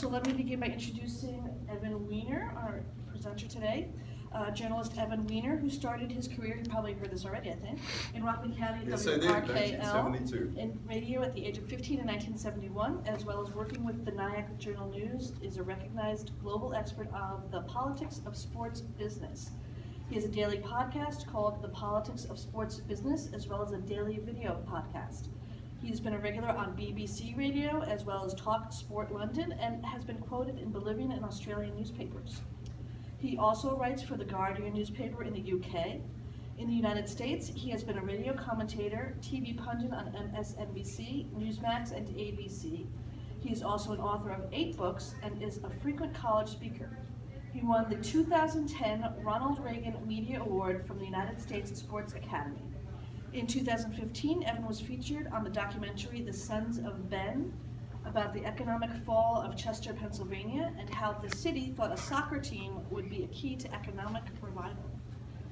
So let me begin by introducing Evan Weiner, our presenter today. Journalist Evan Weiner, who started his career, you probably heard this already, I think, in Rockland County, Yes, I did, WRKL, 1972. in radio at the age of 15 in 1971, as well as working with the Nyack Journal News, is a recognized global expert of the politics of sports business. He has a daily podcast called The Politics of Sports Business, as well as a daily video podcast. He's been a regular on BBC Radio, as well as Talk Sport London, and has been quoted in Bolivian and Australian newspapers. He also writes for the Guardian newspaper in the UK. In the United States, he has been a radio commentator, TV pundit on MSNBC, Newsmax, and ABC. He is also an author of 8 books and is a frequent college speaker. He won the 2010 Ronald Reagan Media Award from the United States Sports Academy. In 2015, Evan was featured on the documentary The Sons of Ben, about the economic fall of Chester, Pennsylvania, and how the city thought a soccer team would be a key to economic revival.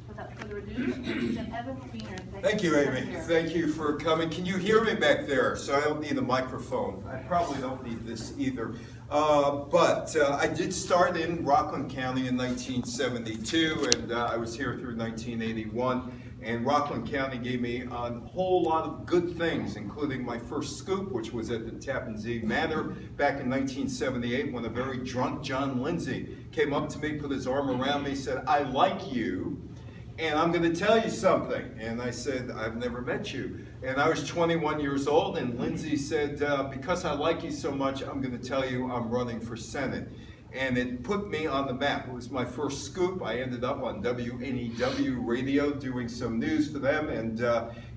Without further ado, President Evan Weiner. Thank you, Amy. Thank you for coming. Can you hear me back there? So I don't need a microphone. I probably don't need this either. But I did start in Rockland County in 1972, and I was here through 1981. And Rockland County gave me a whole lot of good things, including my first scoop, which was at the Tappan Zee Manor back in 1978, when a very drunk John Lindsay came up to me, put his arm around me, said, "I like you, and I'm going to tell you something." And I said, "I've never met you." And I was 21 years old, and Lindsay said, "Because I like you so much, I'm going to tell you I'm running for Senate." And it put me on the map. It was my first scoop. I ended up on WNEW radio doing some news for them, and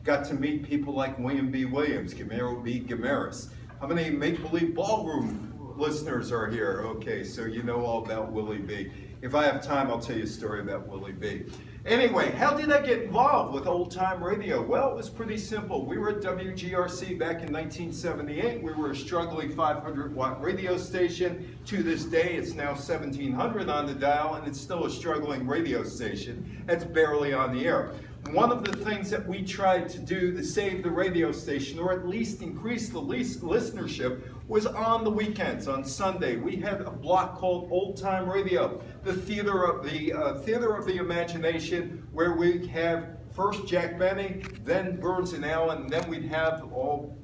got to meet people like William B. Williams, Gamero B. Gamaris. How many Make-Believe Ballroom listeners are here? Okay, so you know all about Willie B. If I have time, I'll tell you a story about Willie B. Anyway, how did I get involved with old-time radio? Well, it was pretty simple. We were at WGRC back in 1978. We were a struggling 500-watt radio station. To this day, it's now 1,700 on the dial, and it's still a struggling radio station. It's barely on the air. One of the things that we tried to do to save the radio station, or at least increase the listenership, was on the weekends, on Sunday. We had a block called Old Time Radio, the theater of the imagination, where we'd have first Jack Benny, then Burns and Allen, and then we'd have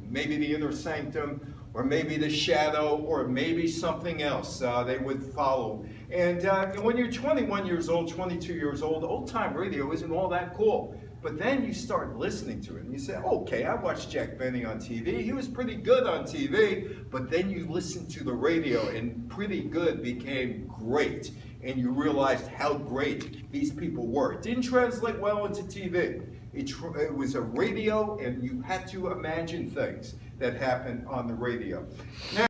maybe the Inner Sanctum, or maybe The Shadow, or maybe something else they would follow. And when you're 21 years old, 22 years old, old-time radio isn't all that cool. But then you start listening to it, and you say, okay, I watched Jack Benny on TV. He was pretty good on TV. But then you listen to the radio, and pretty good became great. And you realized how great these people were. It didn't translate well into TV. It was a radio, and you had to imagine things that happened on the radio. Now,